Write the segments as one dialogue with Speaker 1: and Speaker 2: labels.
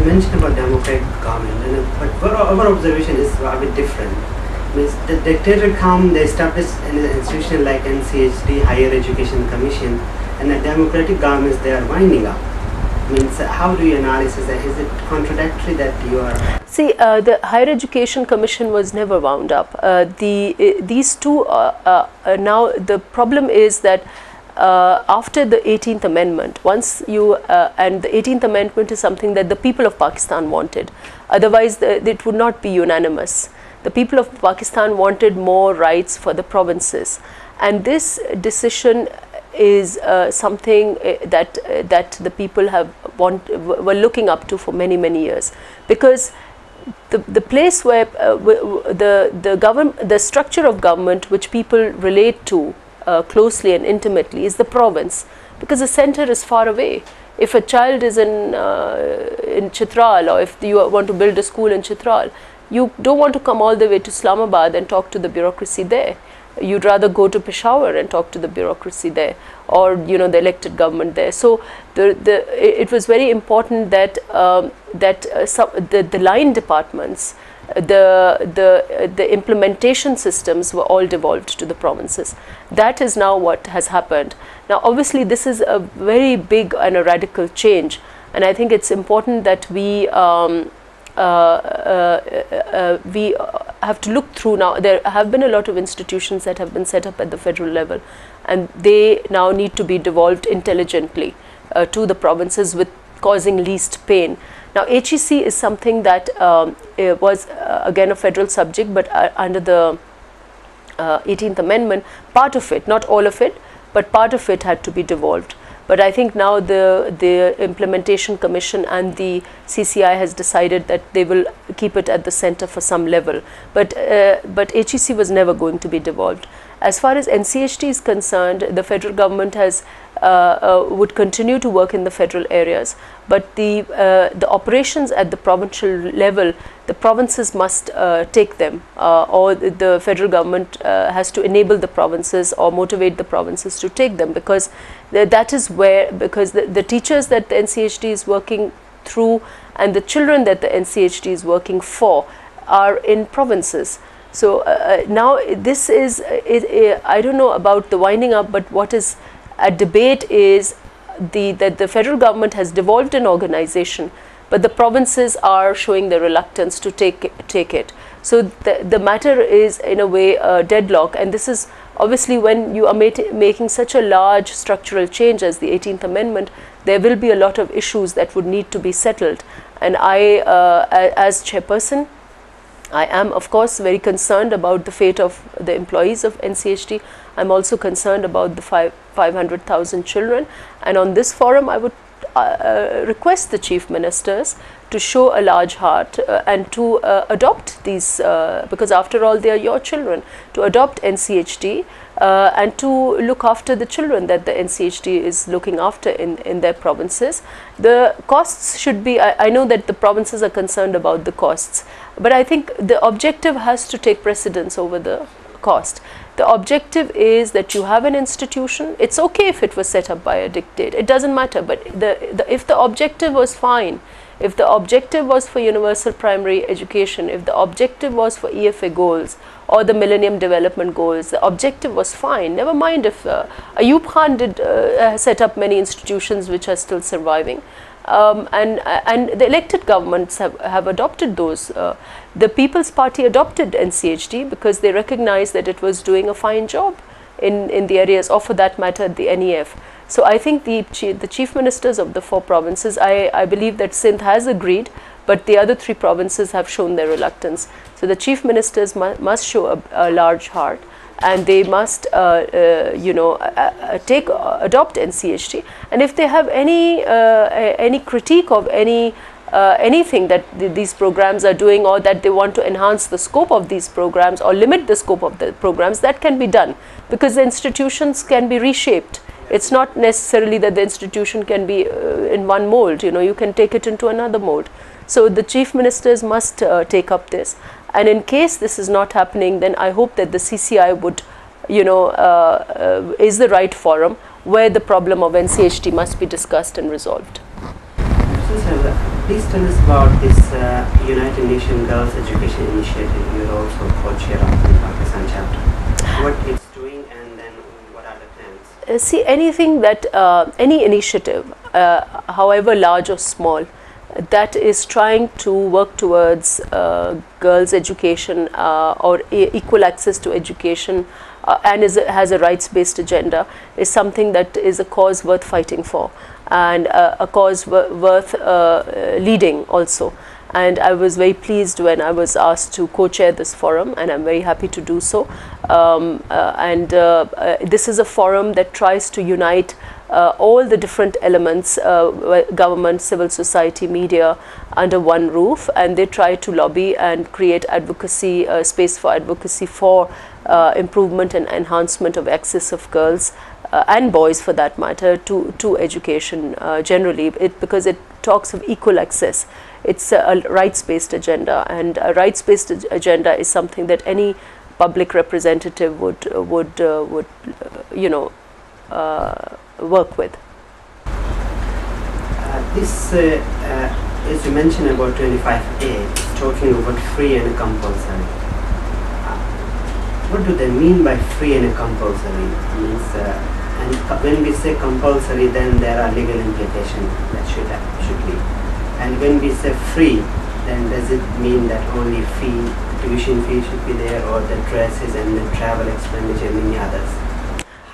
Speaker 1: mentioned about democratic government, but our observation is a bit different. Means the dictator come, they establish an institution like NCHD, Higher Education Commission, and the democratic governments they are winding up. Means how do you analyze that? Is it contradictory that you are?
Speaker 2: See, the Higher Education Commission was never wound up. These two now the problem is that after the 18th Amendment, once you and the 18th Amendment is something that the people of Pakistan wanted. Otherwise, it would not be unanimous. The people of Pakistan wanted more rights for the provinces, and this decision is something that the people were looking up to for many years, because the place where the structure of government which people relate to closely and intimately is the province, because the center is far away. If a child is in Chitral, or if you want to build a school in Chitral, you don't want to come all the way to Islamabad and talk to the bureaucracy there. You'd rather go to Peshawar and talk to the bureaucracy there, or the elected government there. So it was very important that the line departments, the implementation systems were all devolved to the provinces. That is now what has happened. Now obviously this is a very big and a radical change, and I think it's important that we have to look through now. There have been a lot of institutions that have been set up at the federal level, and they now need to be devolved intelligently to the provinces with causing least pain. Now HEC is something that was again a federal subject, but under the 18th Amendment, part of it, not all of it, but part of it had to be devolved. But I think now the Implementation Commission and the CCI has decided that they will keep it at the center for some level. But HEC was never going to be devolved. As far as NCHD is concerned, the federal government has would continue to work in the federal areas, but the operations at the provincial level, the provinces must take them, or the federal government has to enable the provinces or motivate the provinces to take them, because that is where, because the teachers that the NCHD is working through and the children that the NCHD is working for are in provinces. So now this is, I don't know about the winding up, but what is at debate is that the federal government has devolved an organization, but the provinces are showing their reluctance to take it. So the matter is in a way deadlock, and this is obviously when you are making such a large structural change as the 18th Amendment, there will be a lot of issues that would need to be settled. And I, as chairperson, I am of course very concerned about the fate of the employees of NCHD. I'm also concerned about the 500,000 children, and on this forum I would request the chief ministers to show a large heart and to adopt these, because after all they are your children, to adopt NCHD and to look after the children that the NCHD is looking after in their provinces. The costs should be, I know that the provinces are concerned about the costs, but I think the objective has to take precedence over the cost. The objective is that you have an institution. It's okay if it was set up by a dictate, it doesn't matter, but if the objective was fine, if the objective was for universal primary education, if the objective was for EFA goals or the Millennium Development Goals, the objective was fine. Never mind if Ayub Khan did set up many institutions which are still surviving. And the elected governments have adopted those. The People's Party adopted NCHD because they recognized that it was doing a fine job in the areas, or for that matter the NEF. So I think the chief ministers of the 4 provinces, I believe that Sindh has agreed, but the other 3 provinces have shown their reluctance. So the chief ministers must show a large heart, and they must adopt NCHD. And if they have any critique of anything that these programs are doing, or that they want to enhance the scope of these programs or limit the scope of the programs, that can be done, because the institutions can be reshaped. It's not necessarily that the institution can be in one mold, you can take it into another mold. So the chief ministers must take up this, and in case this is not happening, then I hope that the CCI would, is the right forum where the problem of NCHD must be discussed and resolved.
Speaker 1: Please tell us about this United Nations Girls Education Initiative. You're also co-chair of the Pakistan chapter. What it's doing, and then what are the plans?
Speaker 2: See, anything that, any initiative, however large or small, that is trying to work towards girls' education or equal access to education and has a rights-based agenda, is something that is a cause worth fighting for, and a cause worth leading also. And I was very pleased when I was asked to co-chair this forum, and I'm very happy to do so. This is a forum that tries to unite all the different elements, government, civil society, media, under one roof, and they try to lobby and create advocacy, space for advocacy for improvement and enhancement of access of girls and boys, for that matter, to education generally, because it talks of equal access. It's a rights-based agenda, and a rights-based agenda is something that any public representative would you know, work with.
Speaker 1: This, as you mentioned about 25A, talking about free and compulsory. What do they mean by free and compulsory? Means, and when we say compulsory, then there are legal implications that should be. And when we say free, then does it mean that only tuition fee should be there, or the dresses and the travel expenditure and many others?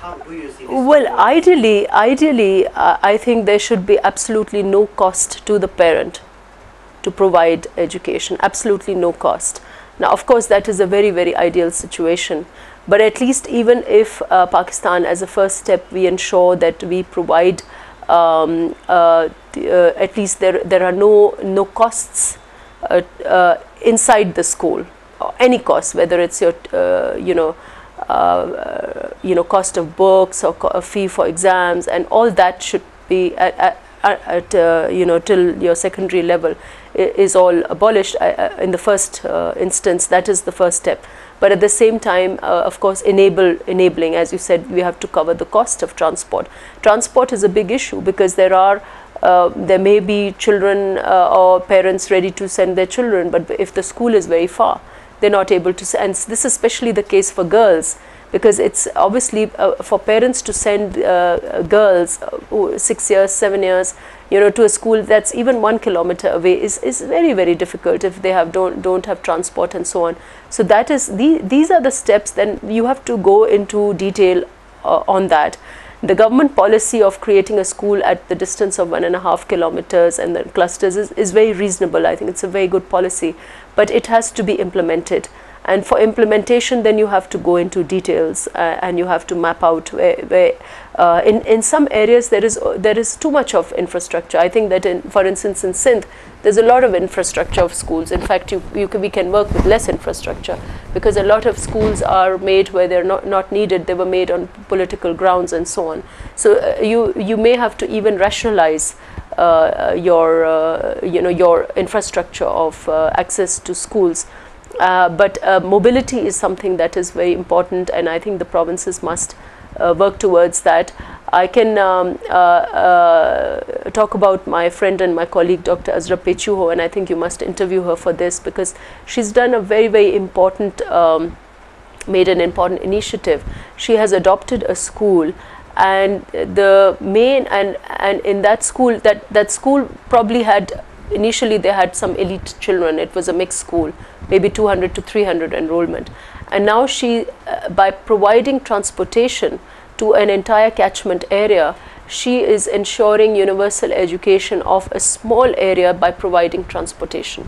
Speaker 1: How do you see this?
Speaker 2: Well, ideally, I think there should be absolutely no cost to the parent to provide education, absolutely no cost. Now, of course, that is a very, very ideal situation, but at least even if Pakistan, as a first step, we ensure that we provide at least there are no costs inside the school, or any cost, whether it's your cost of books or a fee for exams, and all that should be at till your secondary level is all abolished in the first instance. That is the first step. But at the same time, of course, enabling, as you said, we have to cover the cost of transport. Transport is a big issue, because there may be children or parents ready to send their children, but if the school is very far, they're not able to. And this is especially the case for girls, because it's obviously for parents to send girls 6 years, 7 years, to a school that's even 1 kilometer away is very, very difficult if they don't have transport and so on. So that is these are the steps. Then you have to go into detail on that. The government policy of creating a school at the distance of 1.5 kilometers and then clusters is very reasonable. I think it's a very good policy, but it has to be implemented. And for implementation, then you have to go into details and you have to map out where in some areas there is too much of infrastructure. I think that for instance in Sindh, there's a lot of infrastructure of schools. In fact, we can work with less infrastructure, because a lot of schools are made where they're not needed. They were made on political grounds and so on. So you may have to even rationalize your infrastructure of access to schools. But mobility is something that is very important, and I think the provinces must work towards that. I can talk about my friend and my colleague Dr. Azra Pechuho, and I think you must interview her for this, because she's done a very, very important, made an important initiative. She has adopted a school, and the main and in that school, that school probably had, initially they had some elite children. It was a mixed school, maybe 200 to 300 enrollment, and now she by providing transportation to an entire catchment area, she is ensuring universal education of a small area by providing transportation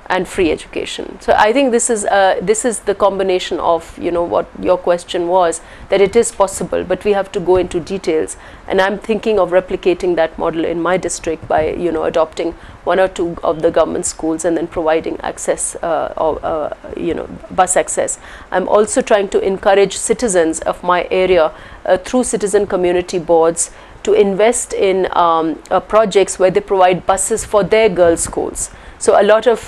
Speaker 2: and free education. So I think this is the combination of what your question was, that it is possible, but we have to go into details, and I'm thinking of replicating that model in my district by adopting 1 or 2 of the government schools and then providing access bus access. I'm also trying to encourage citizens of my area through citizen community boards to invest in projects where they provide buses for their girls' schools. So a lot of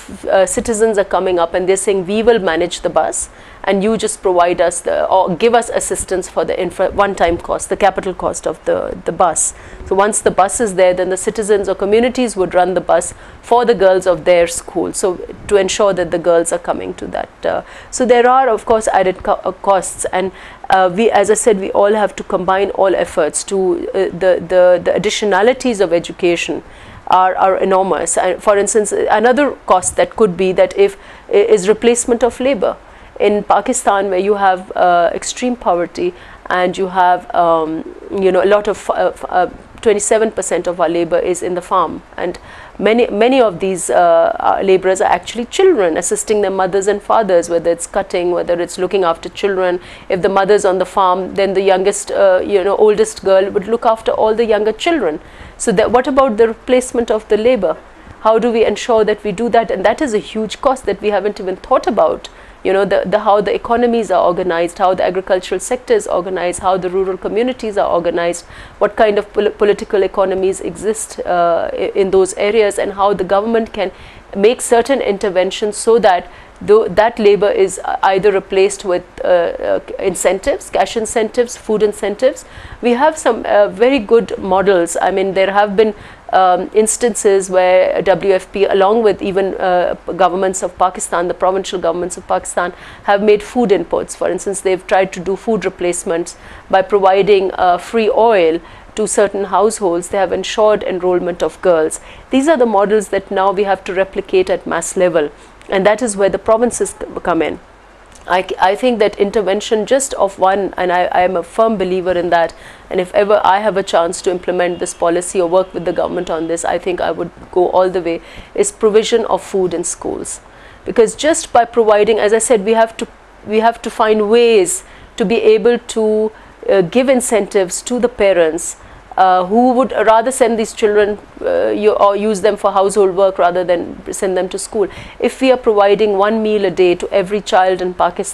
Speaker 2: citizens are coming up and they're saying, we will manage the bus and you just provide us or give us assistance for the one-time cost, the capital cost of the bus. So once the bus is there, then the citizens or communities would run the bus for the girls of their school, so to ensure that the girls are coming to that. So there are, of course, added costs, and we, as I said, we all have to combine all efforts to the additionalities of education are enormous. And for instance, another cost that could be that is replacement of labor. In Pakistan, where you have extreme poverty, and you have you know, a lot of 27% of our labor is in the farm, and many of these laborers are actually children, assisting their mothers and fathers, whether it's cutting, whether it's looking after children. If the mother's on the farm, then the youngest you know, oldest girl would look after all the younger children. So that, what about the replacement of the labor? How do we ensure that we do that? And that is a huge cost that we haven't even thought about. You know, how the economies are organized, how the agricultural sector is organized, how the rural communities are organized, what kind of political economies exist in those areas, and how the government can make certain interventions so that that labor is either replaced with incentives, cash incentives, food incentives. We have some very good models. I mean, there have been instances where WFP, along with even governments of Pakistan, the provincial governments of Pakistan, have made food inputs. For instance, they've tried to do food replacements by providing free oil to certain households. They have ensured enrollment of girls. These are the models that now we have to replicate at mass level, and that is where the provinces come in. I think that intervention just of one, and I am a firm believer in that, and if ever I have a chance to implement this policy or work with the government on this, I think I would go all the way, is provision of food in schools. Because just by providing, as I said, we have to find ways to be able to give incentives to the parents who would rather send these children or use them for household work rather than send them to school. If we are providing one meal a day to every child in Pakistan,